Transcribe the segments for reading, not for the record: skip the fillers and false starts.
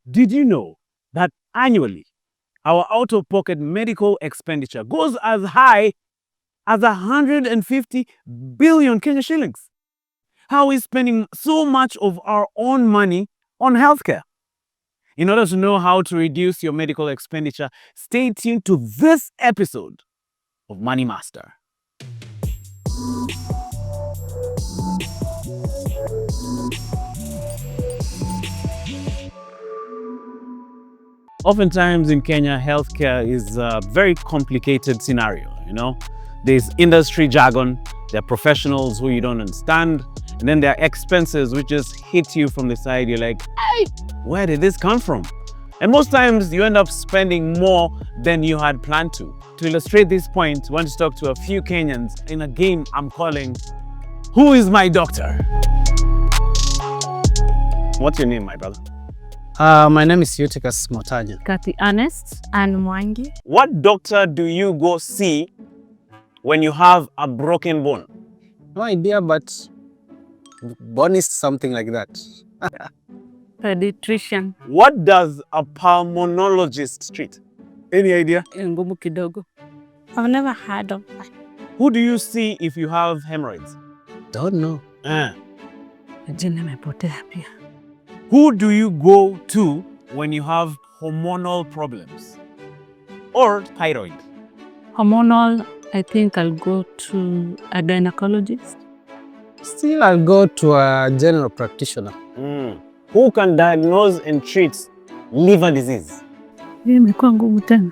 Did you know that annually our out-of-pocket medical expenditure goes as high as 150 billion Kenya shillings? How are we spending so much of our own money on healthcare? In order to know how to reduce your medical expenditure, stay tuned to this episode of Money Master. Oftentimes in Kenya, healthcare is a very complicated scenario, There's industry jargon, there are professionals who you don't understand, and then there are expenses which just hit you from the side. You're like, hey, where did this come from? And most times you end up spending more than you had planned to. To illustrate this point, I want to talk to a few Kenyans in a game I'm calling Who is My Doctor? What's your name, my brother? My name is Eutychus Motanya. Kathy Ernest and Mwangi. What doctor do you go see when you have a broken bone? No idea, but bone is something like that. Pediatrician. What does a pulmonologist treat? Any idea? Ngumu kidogo. I've never heard of that. Who do you see if you have hemorrhoids? Don't know. Jina imepotea pia. Who do you go to when you have hormonal problems or thyroid? Hormonal, I think I'll go to a gynecologist. Still, I'll go to a general practitioner. Who can diagnose and treat liver disease? Imekuwa ngumu tena.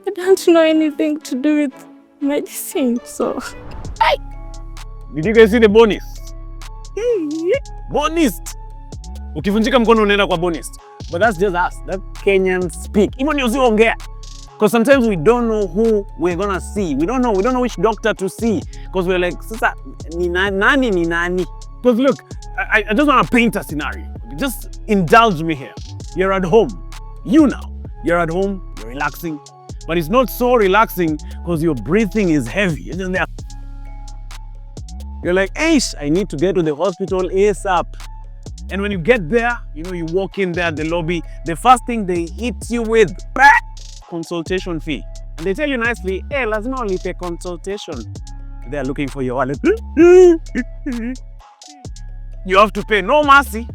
I don't know anything to do with medicine, so... Did you guys see the bonist? Bonist! Ukivunjika mkono unaenda kwa bonist. But that's just us. That Kenyans speak. Even usiongea. Because sometimes we don't know who we're gonna see. We don't know which doctor to see. Because we're like, sasa, ni nani? Because look, I just want to paint a scenario. Just indulge me here. You're at home. You're at home, you're relaxing. But it's not so relaxing because your breathing is heavy. Isn't there? You're like, Aish, I need to get to the hospital ASAP. And when you get there, you walk in there at the lobby, the first thing they hit you with, consultation fee. And they tell you nicely, hey, lazima ulipe consultation. They're looking for your wallet. You have to pay, no mercy.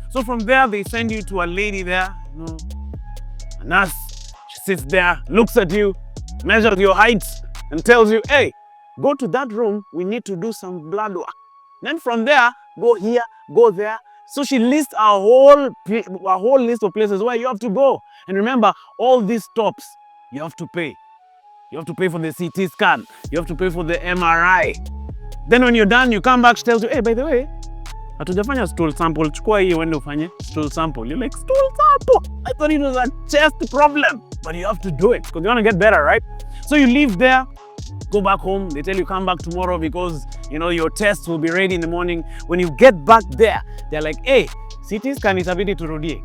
So from there, they send you to a lady there, a nurse. She sits there, looks at you, measures your height, and tells you, hey, go to that room, we need to do some blood work. Then from there, go here, go there. So she lists a whole list of places where you have to go. And remember, all these stops, you have to pay. You have to pay for the CT scan. You have to pay for the MRI. Then when you're done, you come back, she tells you, hey, by the way, hatujafanya stool sample. Chukua hii uende ufanye stool sample. You're like, stool sample? I thought it was a chest problem. But you have to do it because you want to get better, right? So you leave there, go back home. They tell you come back tomorrow because, your tests will be ready in the morning. When you get back there, they're like, hey, CT scan itabidi turudie.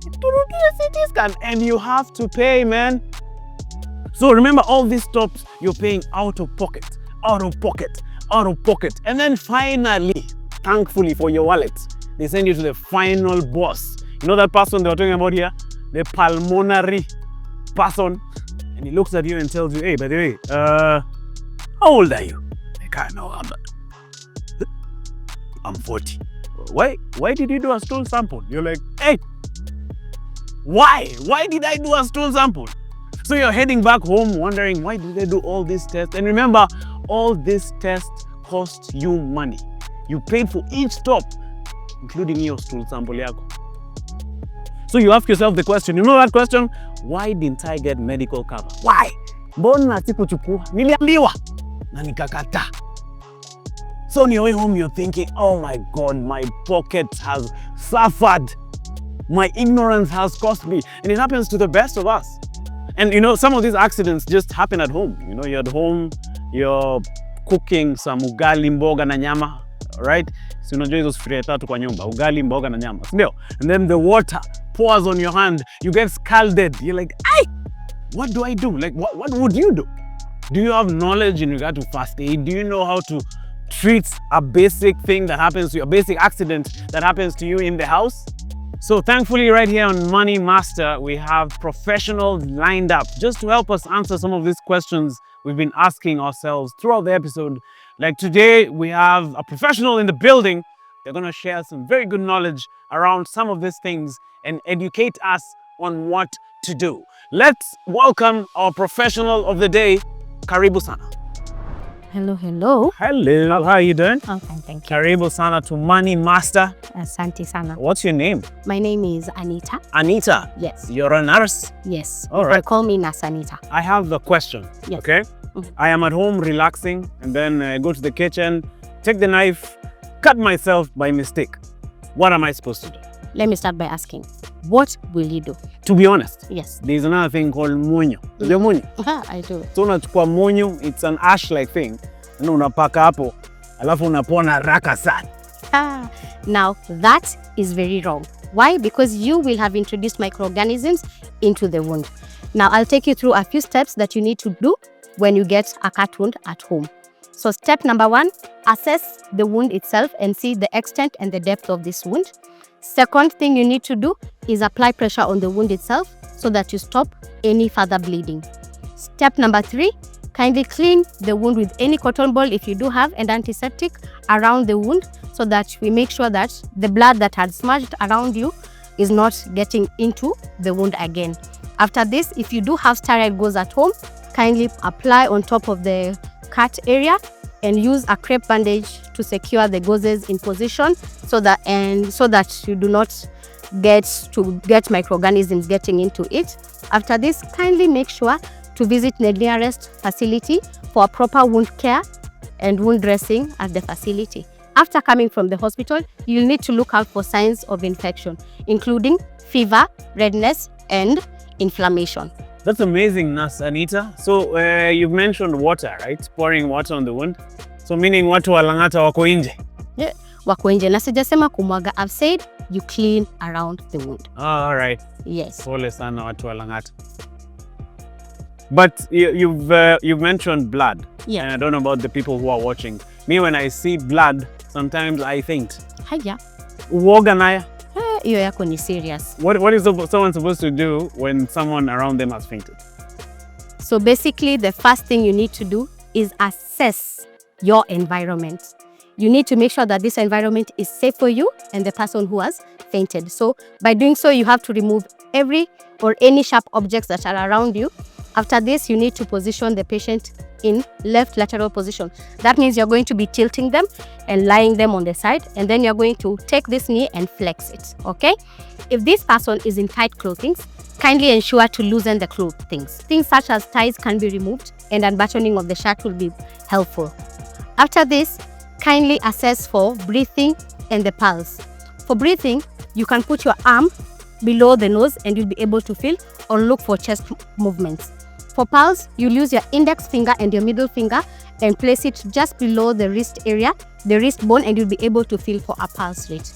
Turudie CT scan. And you have to pay, man. So remember, all these stops, you're paying out of pocket. And then finally, thankfully for your wallet, they send you to the final boss. You know that person they were talking about here? The pulmonary person. And he looks at you and tells you, hey, by the way, how old are you? Like, no, I'm 40. Why did you do a stool sample? You're like, hey, why? Why did I do a stool sample? So you're heading back home wondering, why did they do all these tests? And remember, all these tests cost you money. You paid for each stop, including your stool sample yako. So you ask yourself the question, you know that question? Why didn't I get medical cover? Why? Mbona sikuchukua? Niliambiwa na nikakataa. So on your way home, you're thinking, oh my God, my pocket has suffered. My ignorance has cost me. And it happens to the best of us. And some of these accidents just happen at home. You're at home, you're cooking some ugali mboga na nyama, right? So unajua hizo sufuria tatu kwa nyumba, ugali mboga na nyama, sindio? And then the water pours on your hand, you get scalded. You're like, ay, what do I do? Like, what would you do? Do you have knowledge in regard to first aid? Do you know how to treat a basic thing that happens to you, a basic accident that happens to you in the house? So thankfully right here on Money Master, we have professionals lined up just to help us answer some of these questions we've been asking ourselves throughout the episode. Like today, we have a professional in the building. They're going to share some very good knowledge around some of these things and educate us on what to do. Let's welcome our professional of the day, Karibu Sana. Hello, hello. Hello, how are you doing? I'm fine, thank you. Karibu Sana to Money Master. Asante sana. What's your name? My name is Anita. Anita. Yes. You're a nurse? Yes. All right. They call me Nurse Anita. I have a question, Yes. okay? I am at home relaxing and then I go to the kitchen, take the knife, cut myself by mistake. What am I supposed to do? Let me start by asking, what will you do? To be honest, Yes. there's another thing called munyo. The munyo. I do. So unachukua munyo, it's an ash-like thing. Na unapaka hapo, alafu unapona haraka sana. Now, that is very wrong. Why? Because you will have introduced microorganisms into the wound. Now, I'll take you through a few steps that you need to do when you get a cut wound at home. So step number 1, assess the wound itself and see the extent and the depth of this wound. Second thing you need to do is apply pressure on the wound itself so that you stop any further bleeding. Step number 3, kindly clean the wound with any cotton ball if you do have and antiseptic around the wound so that we make sure that the blood that had smudged around you is not getting into the wound again. After this, if you do have sterile gauze at home, kindly apply on top of the cut area and use a crepe bandage to secure the gauzes in position so that you do not get microorganisms getting into it. After this, kindly make sure to visit the nearest facility for a proper wound care and wound dressing at the facility. After coming from the hospital, you'll need to look out for signs of infection, including fever, redness, and inflammation. That's amazing, Nurse Anita. So you've mentioned water, right? Pouring water on the wound. So meaning watu wa Lang'ata wako nje? Yeah. Wako nje na sijasema kumwaga. I've said you clean around the wound. Oh, all right. Yes. Pole sana watu wa Lang'ata. But you've mentioned blood. Yeah. And I don't know about the people who are watching. Me, when I see blood, sometimes I faint. Haya. Uoga naya? Hiyo yako ni serious. What is someone supposed to do when someone around them has fainted? So basically, the first thing you need to do is assess your environment. You need to make sure that this environment is safe for you and the person who has fainted. So by doing so, you have to remove every or any sharp objects that are around you. After this, you need to position the patient in left lateral position. That means you're going to be tilting them and lying them on the side, and then you're going to take this knee and flex it, okay? If this person is in tight clothing, kindly ensure to loosen the clothing. Things such as ties can be removed and unbuttoning of the shirt will be helpful. After this, kindly assess for breathing and the pulse. For breathing, you can put your arm below the nose and you'll be able to feel or look for chest movements. For pulse, you'll use your index finger and your middle finger and place it just below the wrist area, the wrist bone, and you'll be able to feel for a pulse rate.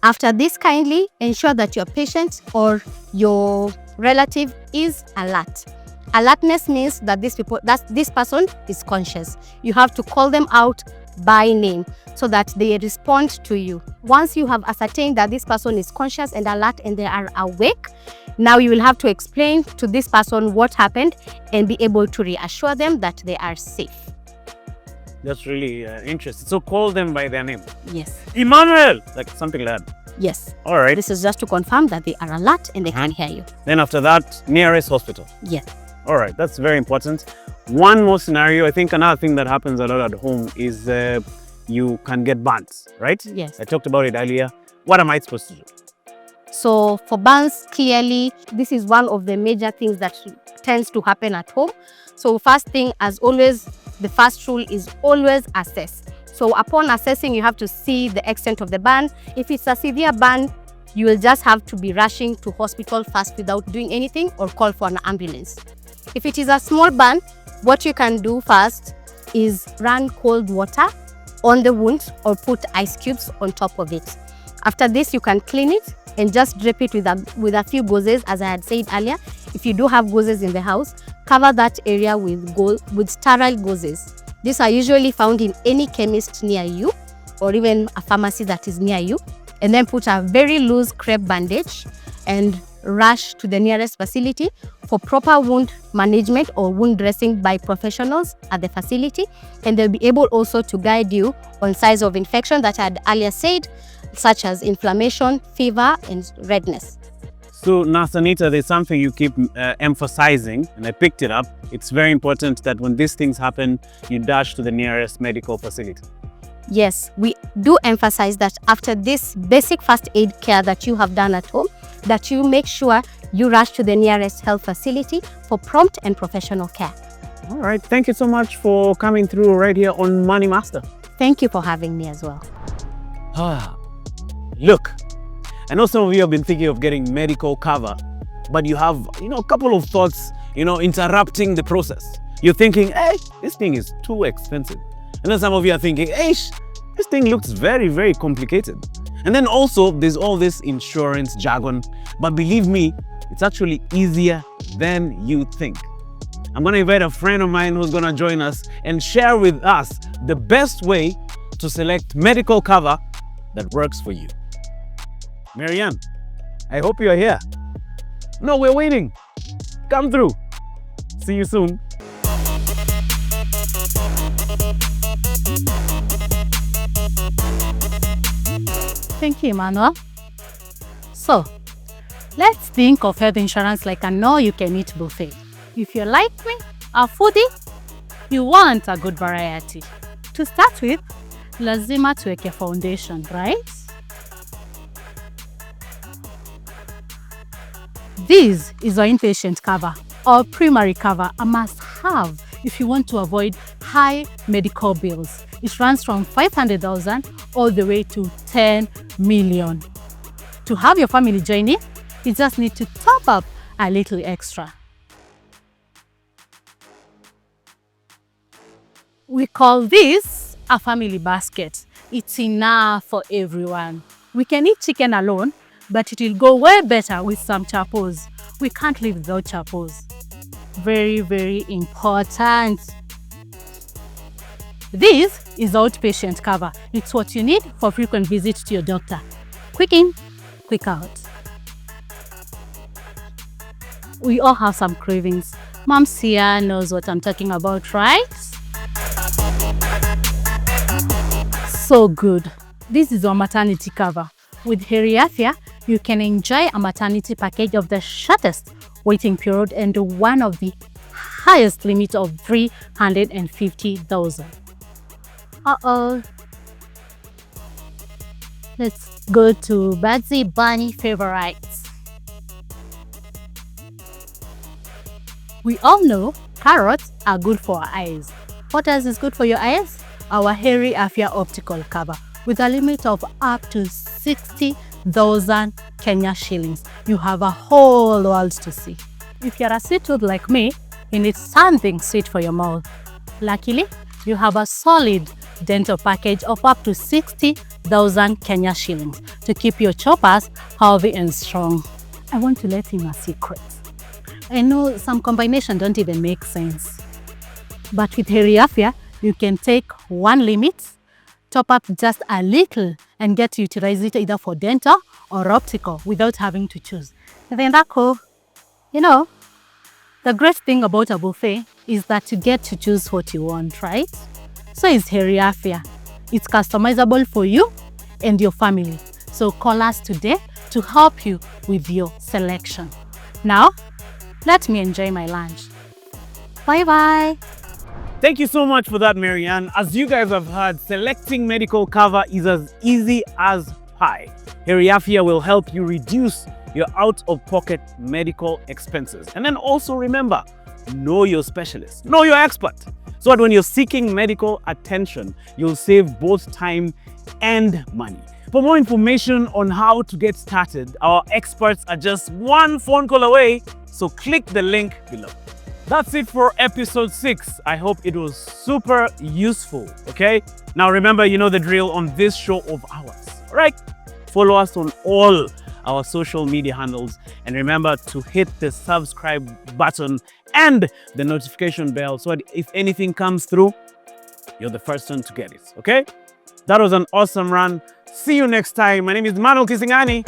After this, kindly ensure that your patient or your relative is alert. Alertness means that this person is conscious. You have to call them out by name so that they respond to you. Once you have ascertained that this person is conscious and alert and they are awake, now you will have to explain to this person what happened and be able to reassure them that they are safe. That's really interesting. So call them by their name. Yes. Emmanuel! Like something like that. Yes. All right. This is just to confirm that they are alert and they can hear you. Then after that, nearest hospital. Yes. All right. That's very important. One more scenario. I think another thing that happens a lot at home is you can get burns, right? Yes. I talked about it earlier. What am I supposed to do? So for burns, clearly, this is one of the major things that tends to happen at home. So first thing, as always, the first rule is always assess. So upon assessing, you have to see the extent of the burn. If it's a severe burn, you will just have to be rushing to hospital fast without doing anything or call for an ambulance. If it is a small burn, what you can do first is run cold water on the wound or put ice cubes on top of it. After this, you can clean it and just drape it with a few gauzes, as I had said earlier. If you do have gauzes in the house, cover that area with sterile gauzes. These are usually found in any chemist near you or even a pharmacy that is near you. and then put a very loose crepe bandage and rush to the nearest facility for proper wound management or wound dressing by professionals at the facility. And they'll be able also to guide you on signs of infection that I had earlier said, such as inflammation, fever, and redness. So, Nurse Anita, there's something you keep emphasizing, and I picked it up. It's very important that when these things happen, you dash to the nearest medical facility. Yes, we do emphasize that after this basic first aid care that you have done at home, that you make sure you rush to the nearest health facility for prompt and professional care. All right. Thank you so much for coming through right here on Money Master. Thank you for having me as well. Look, I know some of you have been thinking of getting medical cover, but you have, a couple of thoughts, interrupting the process. You're thinking, hey, this thing is too expensive. And then some of you are thinking, hey, this thing looks very, very complicated. And then also there's all this insurance jargon, but believe me, it's actually easier than you think. I'm gonna invite a friend of mine who's gonna join us and share with us the best way to select medical cover that works for you. Marianne, I hope you're here. No, we're waiting. Come through. See you soon. Thank you, Emmanuel. So, let's think of health insurance like an all-you-can-eat buffet. If you're like me, a foodie, you want a good variety. To start with, lazima tuweke foundation, right? This is our inpatient cover or primary cover, a must-have if you want to avoid high medical bills. It runs from 500,000 all the way to 10 million. To have your family join in, you just need to top up a little extra. We call this a family basket. It's enough for everyone. We can eat chicken alone, but it will go way better with some chapos. We can't live without chapos. Very, very important. This is outpatient cover. It's what you need for frequent visits to your doctor. Quick in, quick out. We all have some cravings. Mom Sia knows what I'm talking about, right? So good. This is our maternity cover. With Heri Afya, you can enjoy a maternity package of the shortest waiting period and one of the highest limit of 350,000. Let's go to Bugsy Bunny favorites. We all know carrots are good for our eyes. What else is good for your eyes? Our Heri Afya optical cover with a limit of up to 60,000 Kenya shillings. You have a whole world to see. If you're a sweet tooth like me, you need something sweet for your mouth. Luckily, you have a solid dental package of up to 60,000 Kenya shillings to keep your choppers healthy and strong. I want to let him a secret. I know some combinations don't even make sense. But with Heri Afya, you can take one limit, top up just a little, and get to utilize it either for dental or optical without having to choose. Then that's cool. The great thing about a buffet is that you get to choose what you want, right? So is Heri Afya. It's customizable for you and your family. So call us today to help you with your selection. Now, let me enjoy my lunch. Bye-bye. Thank you so much for that, Marianne. As you guys have heard, selecting medical cover is as easy as pie. Heri Afya will help you reduce your out-of-pocket medical expenses. And then also remember, know your specialist, know your expert, so that when you're seeking medical attention, you'll save both time and money. For more information on how to get started, our experts are just one phone call away, so click the link below. That's it for episode 6. I hope it was super useful, okay? Now remember, you know the drill on this show of ours, all right? Follow us on all our social media handles, and remember to hit the subscribe button and the notification bell so that if anything comes through, you're the first one to get it, okay? That was an awesome run. See you next time. My name is Manuel Kisingani.